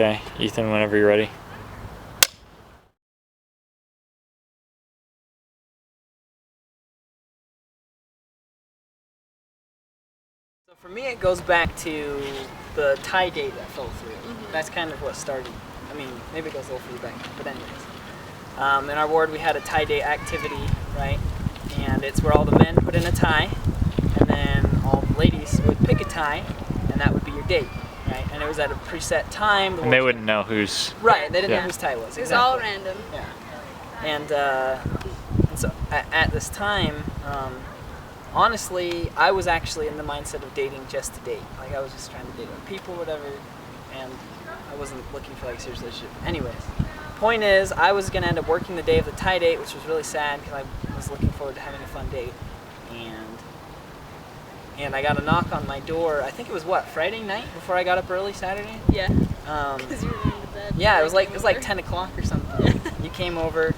Okay, Ethan, whenever you're ready. So for me, it goes back to the tie date that fell through. That's kind of what started. I mean, maybe it goes a little further back, but anyways. In our ward, we had a tie date activity, right? And it's where all the men put in a tie, and then all the ladies would pick a tie, and that would be your date, right? And it was at a preset time. And they wouldn't know whose... Right, they didn't know whose tie it was. It was all random. Yeah. And so at this time, honestly, I was actually in the mindset of dating just to date. Like, I was just trying to date other people, whatever, and I wasn't looking for, like, a serious relationship. Anyways, point is, I was going to end up working the day of the tie date, which was really sad because I was looking forward to having a fun date. And I got a knock on my door. I think it was, Friday night before I got up early Saturday? Yeah. Because you were going to bed. Yeah, it was like 10 o'clock or something. You came over,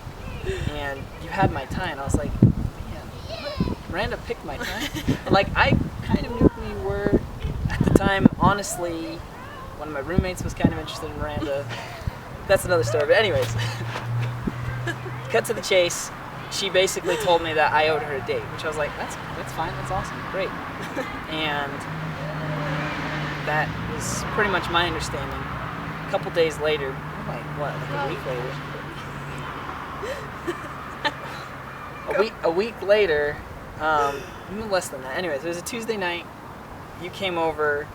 and you had my tie, and I was like, man, Miranda picked my tie? Like, I kind of knew who you were at the time. Honestly, one of my roommates was kind of interested in Miranda. That's another story, but anyways. Cut to the chase. She basically told me that I owed her a date, which I was like, that's fine, that's awesome, great. And that was pretty much my understanding. A couple days later, a week later. A week later, even less than that. Anyways, it was a Tuesday night. You came over,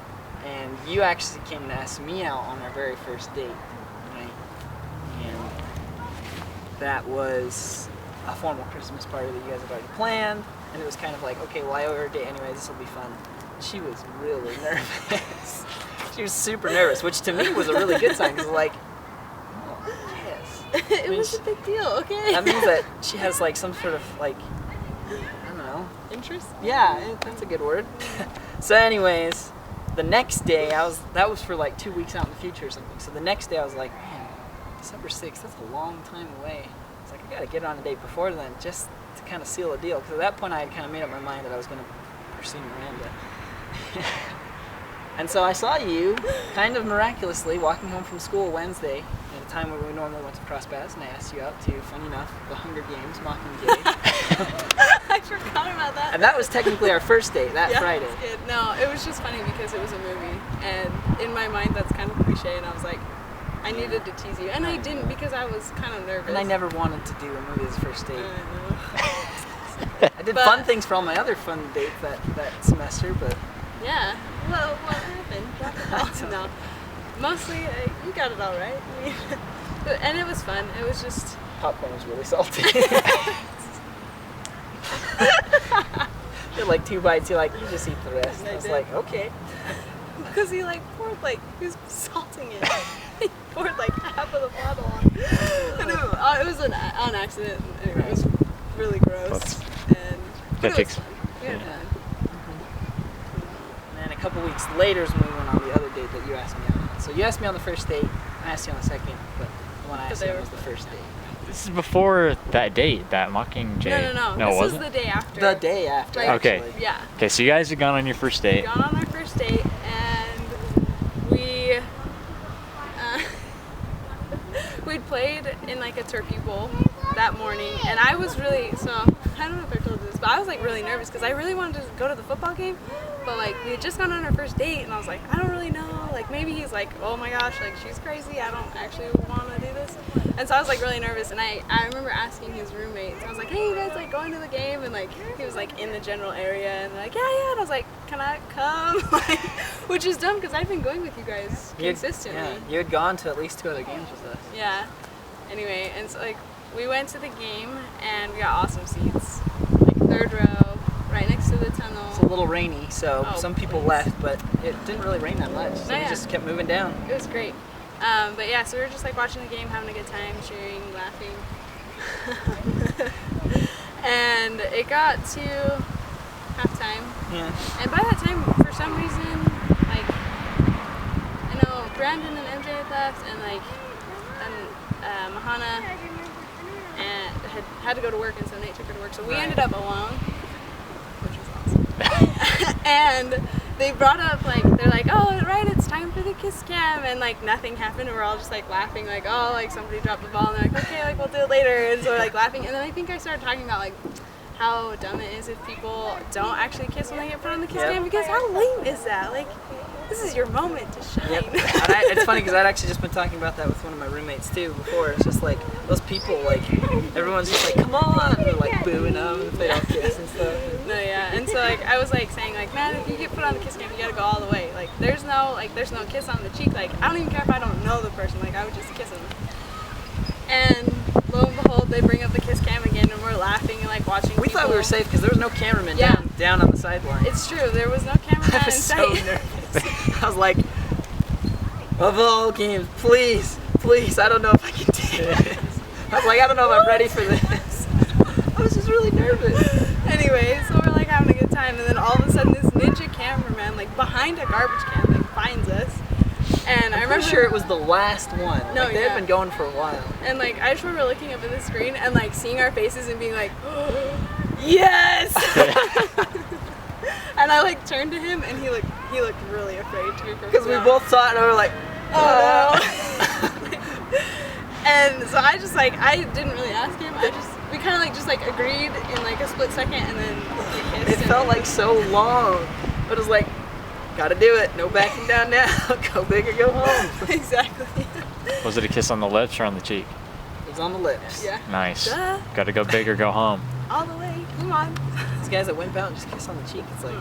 and you actually came and asked me out on our very first date, right? And that was a formal Christmas party that you guys had already planned, and it was kind of like, okay, well, I owe her a date anyway, this will be fun. She was really nervous. She was super nervous, which to me was a really good sign, because like, oh, yes. It was a big deal, okay. That means that she has like some sort of like, I don't know. Interest? Yeah, that's a good word. So anyways, the next day, that was for like 2 weeks out in the future or something. So the next day I was like, man, December 6th, that's a long time away. It's like, I gotta get on a date before then, just to kind of seal a deal. Because at that point I had kind of made up my mind that I was gonna pursue Miranda. And so I saw you, kind of miraculously, walking home from school Wednesday, at a time when we normally went to cross paths, and I asked you out to, funny enough, the Hunger Games Mockingjay. I forgot about that. And that was technically our first date, that Friday. That's good. No, it was just funny because it was a movie, and in my mind that's kind of cliche, and I was like, I needed to tease you, and I didn't because I was kind of nervous. And I never wanted to do a movie as a first date. I know. I did fun things for all my other fun dates that semester, but... Yeah. Well, what happened? No. Mostly, you got it all right. I mean, and it was fun. It was just... Popcorn was really salty. You're like 2 bites, you're like, you just eat the rest. I was like, okay. Because he was salting it. He poured half of the bottle on. And it was on accident. Anyway, it was really gross. But it was fun. We had fun. And a couple weeks later is when we went on the other date that you asked me out on. So you asked me on the first date, I asked you on the second, but the one I asked you on was the first date. This is before that date, that Mockingjay. No, No, it this wasn't? was the day after. The day after, Okay. actually. Yeah. Okay, so you guys had gone on your first date. We got on our first date, and we'd played in a turkey bowl that morning, and I was really, I don't know if I told you this, but I was really nervous because I really wanted to go to the football game, but we had just gone on our first date, and I was like, I don't really know, maybe he's oh my gosh, she's crazy, I don't actually want to do this. And so I was really nervous, and I remember asking his roommates, I was like, hey, you guys going to the game? And he was in the general area, and they're yeah, and I was like, can I come? Which is dumb because I've been going with you guys consistently. Yeah, you had gone to at least 2 other games with us. Yeah. Anyway, and so we went to the game, and we got awesome seats, 3rd row, right next to the tunnel. It's a little rainy, so some people left, but it didn't really rain that much, so we just kept moving down. It was great. But yeah, so we were just watching the game, having a good time, cheering, laughing. And it got to halftime. Yeah. And by that time, for some reason, I know Brandon and MJ had left, and Mahana and had to go to work, and so Nate took her to work. So we ended up alone, which was awesome. And they brought up, like, they're like, oh, right, it's time for the kiss cam, and, like, nothing happened, and we're all just, like, laughing, like, oh, like, somebody dropped the ball, and they're like, okay, like, we'll do it later, and so we're, like, laughing, and then I think I started talking about, like, how dumb it is if people don't actually kiss when they get put on the kiss cam, because how lame is that? Like, this is your moment to shine. Yep. It's funny because I'd actually just been talking about that with one of my roommates too before. It's just like those people, like everyone's just like, come on, and they're like booing them if they don't kiss and stuff. No, yeah, and so like I was like saying like, man, if you get put on the kiss cam, you gotta go all the way. Like there's no kiss on the cheek. Like I don't even care if I don't know the person. Like I would just kiss them. And lo and behold, they bring up the kiss cam again, and we're laughing and like watching. We thought we were safe because there was no cameraman down on the sideline. It's true, there was no cameraman I was so nervous. I was like, of all games, please, I don't know if I can do this. I was like, I don't know if I'm ready for this. I was just really nervous. Anyway, so we're like having a good time, and then all of a sudden this ninja cameraman, like behind a garbage can, like finds us. And I remember, I'm pretty sure it was the last one. No, like, they had been going for a while. And like I just remember looking up at the screen and like seeing our faces and being like, oh, yes. And I like turned to him and he looked really afraid, to be perfectly Because we both saw it and we were like, oh no. And so I just like, I didn't really ask him. We kind of like just like agreed in like a split second, and then we kissed. It felt like so long, but it was like, gotta do it. No backing down now. Go big or go home. Exactly. Was it a kiss on the lips or on the cheek? It was on the lips. Yeah. Nice. Duh. Gotta go big or go home. All the way. Come on. These guys that wimp out and just kiss on the cheek, it's like.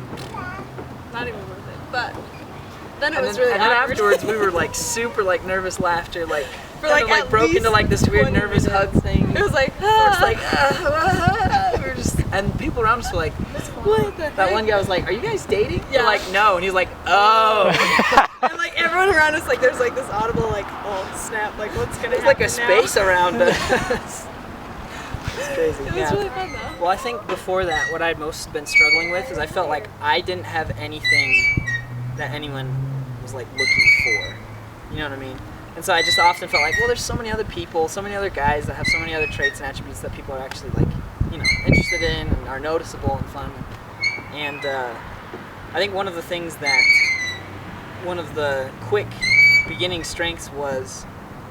Not even worth it. But then it was then, really and then awkward. afterwards we were like super like nervous laughter, like For kind of, like like at broke into least like this weird 20 nervous hug minutes. thing. It was like, We're just like, we were just, and people around us were like, what the heck? that one guy was like, are you guys dating? Yeah. We're like, no, and he's like, oh. And like everyone around us, like there's like this audible like, oh snap, like what's gonna There's happen like a now? space around us. It's crazy. It was Yeah. really fun though. Well, I think before that, what I'd most been struggling with is I felt like I didn't have anything that anyone was like looking for. You know what I mean? And so I just often felt like, well, there's so many other people, so many other guys that have so many other traits and attributes that people are actually like, you know, interested in and are noticeable and fun. And I think one of the things that, one of the quick beginning strengths was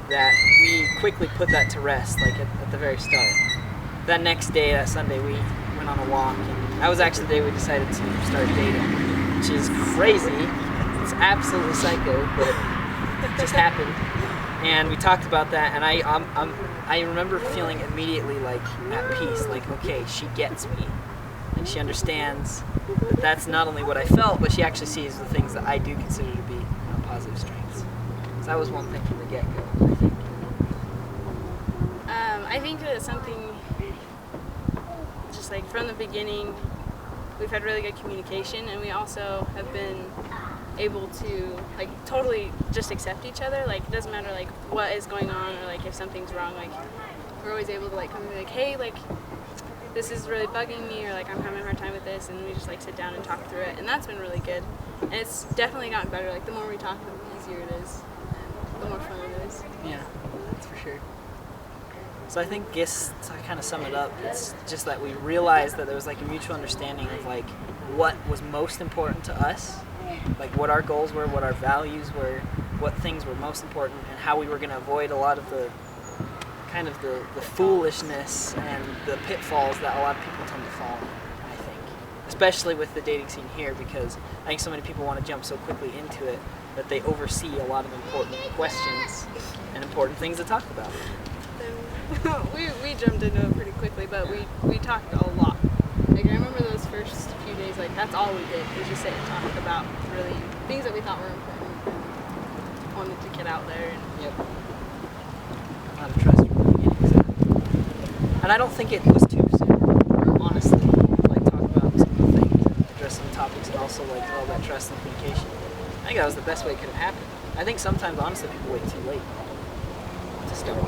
that we quickly put that to rest, like at the very start. That next day, that Sunday, we went on a walk, and that was actually the day we decided to start dating, which is crazy. It's absolutely psycho, but it just happened. And we talked about that, and I remember feeling immediately like at peace, like, okay, she gets me, and she understands that that's not only what I felt, but she actually sees the things that I do consider to be, you know, positive strengths. So that was one thing from the get-go, I think. I think that it's something, just like from the beginning, we've had really good communication, and we also have been able to like totally just accept each other. Like it doesn't matter like what is going on or like if something's wrong, like we're always able to like come and be like, hey, like this is really bugging me, or like I'm having a hard time with this, and we just like sit down and talk through it, and that's been really good. And it's definitely gotten better. Like the more we talk, the easier it is, and the more fun it is. Yeah, that's for sure. So I think, to kind of sum it up, it's just that we realized that there was like a mutual understanding of like what was most important to us, like what our goals were, what our values were, what things were most important, and how we were going to avoid a lot of the kind of the foolishness and the pitfalls that a lot of people tend to fall in, I think. Especially with the dating scene here, because I think so many people want to jump so quickly into it that they oversee a lot of important questions and important things to talk about. We jumped into it pretty quickly, but we talked a lot. Like I remember those first few days, like that's all we did was just sit and talk about really things that we thought were important and wanted to get out there. And Yep. A lot of trust from the beginning. So. And I don't think it was too soon, honestly. Like talk about some of the things, address some topics, and also like all that trust and communication. I think that was the best way it could have happened. I think sometimes, honestly, people wait too late to start.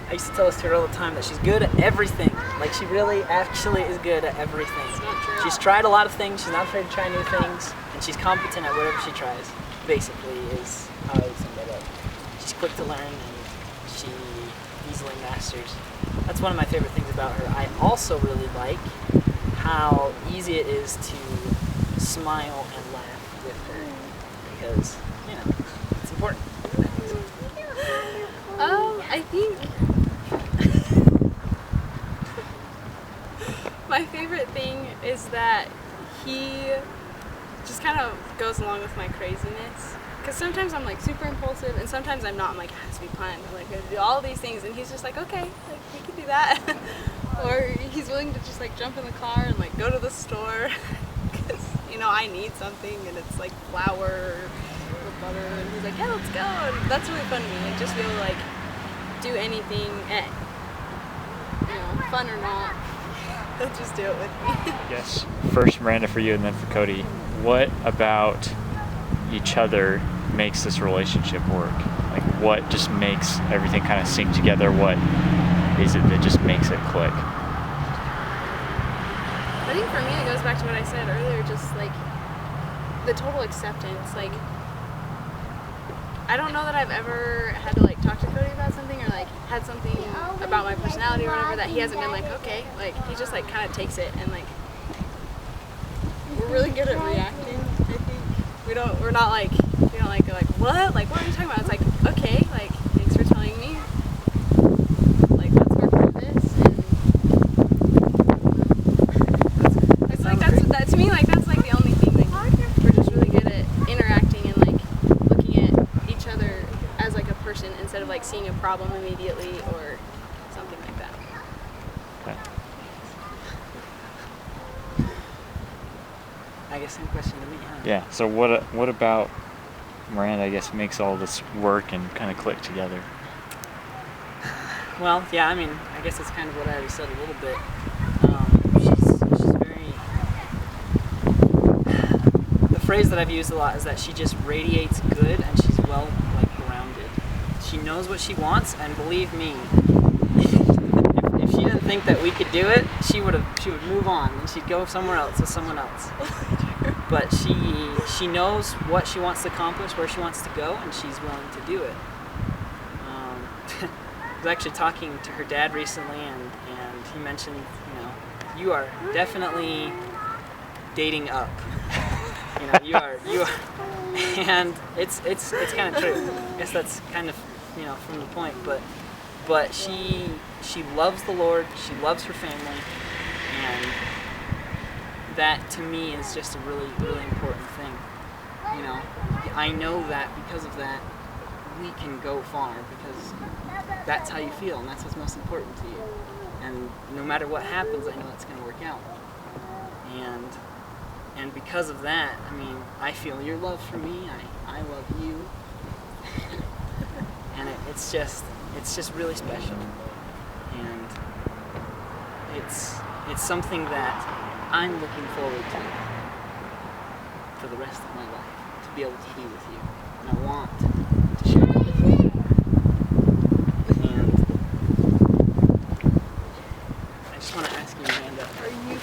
I used to tell this to her all the time that she's good at everything. Like she really actually is good at everything. It's not true. She's tried a lot of things, she's not afraid to try new things, and she's competent at whatever she tries, basically, is how I would sum that up. She's quick to learn, and she easily masters. That's one of my favorite things about her. I also really like how easy it is to smile and laugh with her because, you know, it's important. I think my favorite thing is that he just kind of goes along with my craziness. Because sometimes I'm like super impulsive, and sometimes I'm not. I'm like, it has to be planned. I'm like, gonna do all these things, and he's just like, okay, like we can do that. Or he's willing to just like jump in the car and like go to the store because you know I need something, and it's like flour or butter, and he's like, yeah, let's go. And that's really fun to me. Like just be able to like do anything, you know, fun or not. He'll just do it with me. Yes. First Miranda for you and then for Cody. What about each other makes this relationship work? Like what just makes everything kind of sync together? What is it that just makes it click? I think for me it goes back to what I said earlier, just like the total acceptance. Like I don't know that I've ever had to like talk to Cody about something or like had something about my personality or whatever that he hasn't been like, okay, like he just like kind of takes it, and like we're really good at reacting. I think we don't like what are you talking about? It's like, okay, like thanks for telling me, like let's work through this. And it's like that to me, like that's like the only thing. Like we're just really good at interacting and like looking at each other as like a person instead of like seeing a problem immediately or something like that. Okay. I guess same question to me, huh? Yeah. So what about Miranda, I guess, makes all this work and kind of click together? Well, yeah, I mean, I guess that's kind of what I already said a little bit. She's very... The phrase that I've used a lot is that she just radiates good and she's well, like, grounded. She knows what she wants, and believe me, if she didn't think that we could do it, she would move on and she'd go somewhere else with someone else. But she knows what she wants to accomplish, where she wants to go, and she's willing to do it. I was actually talking to her dad recently, and he mentioned, you know, you are definitely dating up. You know, you are, and it's kind of true. I guess that's kind of, you know, from the point, but she loves the Lord, she loves her family, and that to me is just a really, really important thing. You know, I know that because of that, we can go far because that's how you feel and that's what's most important to you. And no matter what happens, I know it's going to work out. And because of that, I mean, I feel your love for me. I love you. And it's just really special. And it's something that I'm looking forward to for the rest of my life, to be able to be with you. And I want to share that with you. And I just want to ask you, Miranda, are you...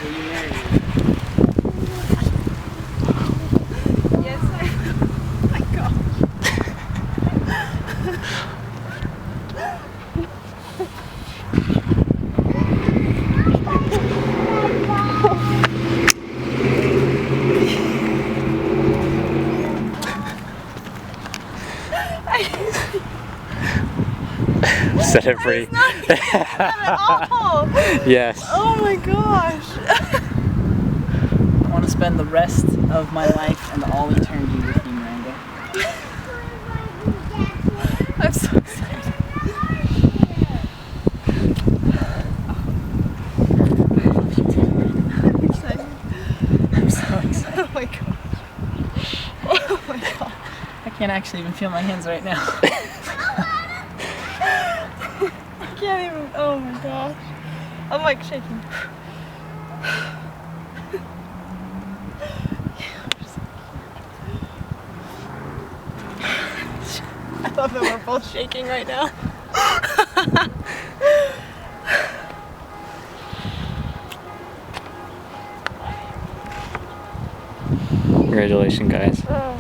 Will you marry me? Yes, I will. Oh my God. Set it free. Not at all. Yes. Oh my gosh. I want to spend the rest of my life and all eternity with you, Miranda. I'm so excited. I'm excited. I'm so excited. Oh my gosh. Oh my god. I can't actually even feel my hands right now. I can't even. Oh my gosh. I'm like shaking. I love that we're both shaking right now. Congratulations, guys. Oh.